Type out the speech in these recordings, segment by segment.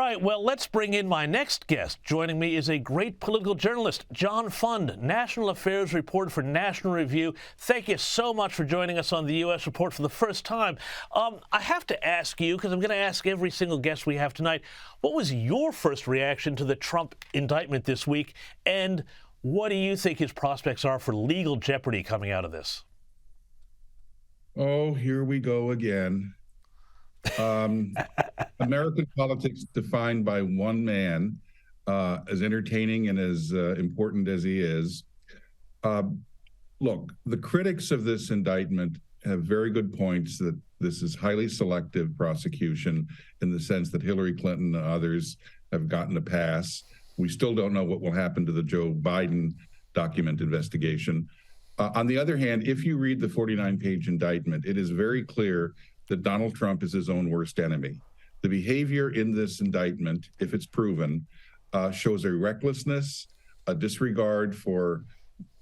right, well, let's bring in my next guest. Joining me is a great political journalist, John Fund, National Affairs reporter for National Review. Thank you so much for joining us on the U.S. Report for the first time. I have to ask you, because I'm going to ask every single guest we have tonight, what was your first reaction to the Trump indictment this week, and what do you think his prospects are for legal jeopardy coming out of this? Oh, here we go again. American politics defined by one man, as entertaining and as important as he is. Look, the critics of this indictment have very good points that this is highly selective prosecution in the sense that Hillary Clinton and others have gotten a pass. We still don't know what will happen to the Joe Biden document investigation. On the other hand, if you read the 49-page indictment, it is very clear that Donald Trump is his own worst enemy. The behavior in this indictment, if it's proven, shows a recklessness, a disregard for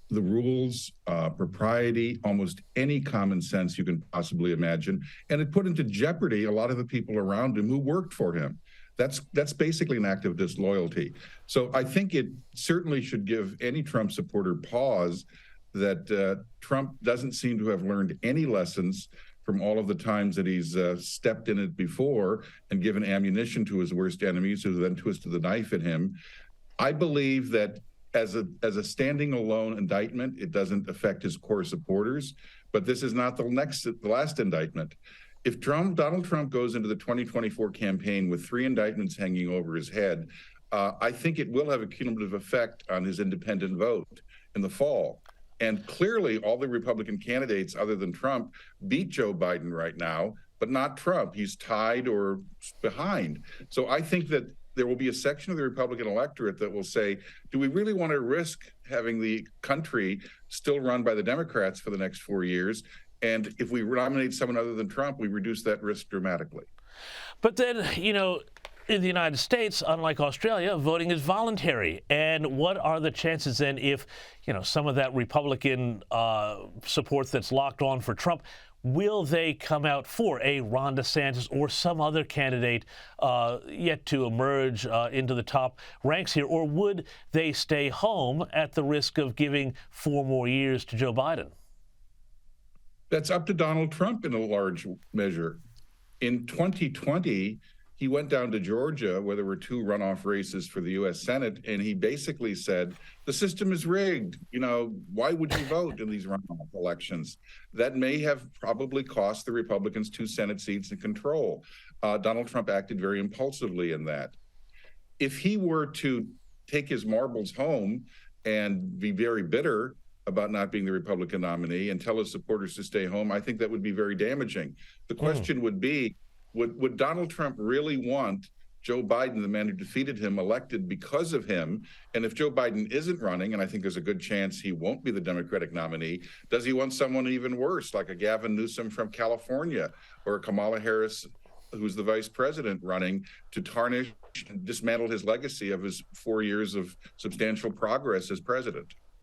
the rules, propriety, almost any common sense you can possibly imagine. And it put into jeopardy a lot of the people around him who worked for him. That's basically an act of disloyalty. So I think it certainly should give any Trump supporter pause that Trump doesn't seem to have learned any lessons from all of the times that he's stepped in it before and given ammunition to his worst enemies who then twisted the knife in him. I believe that as a standing alone indictment, it doesn't affect his core supporters, but this is not the last indictment. If Donald Trump goes into the 2024 campaign with 3 indictments hanging over his head, I think it will have a cumulative effect on his independent vote in the fall. And clearly, all the Republican candidates other than Trump beat Joe Biden right now, but not Trump. He's tied or behind. So I think that there will be a section of the Republican electorate that will say, do we really want to risk having the country still run by the Democrats for the next 4 years? And if we nominate someone other than Trump, we reduce that risk dramatically. But then, in the United States, unlike Australia, voting is voluntary. And what are the chances then if, some of that Republican support that's locked on for Trump, will they come out for a Ron DeSantis or some other candidate yet to emerge into the top ranks here? Or would they stay home at the risk of giving 4 more years to Joe Biden? That's up to Donald Trump in a large measure. In 2020, he went down to Georgia where there were 2 runoff races for the U.S. Senate, and he basically said, the system is rigged. Why would you vote in these runoff elections? That may have probably cost the Republicans 2 Senate seats and control. Donald Trump acted very impulsively in that. If he were to take his marbles home and be very bitter about not being the Republican nominee and tell his supporters to stay home, I think that would be very damaging. The question would be, would Donald Trump really want Joe Biden, the man who defeated him, elected because of him? And if Joe Biden isn't running, and I think there's a good chance he won't be the Democratic nominee, does he want someone even worse, like a Gavin Newsom from California or a Kamala Harris, who's the vice president, running to tarnish and dismantle his legacy of his 4 years of substantial progress as president?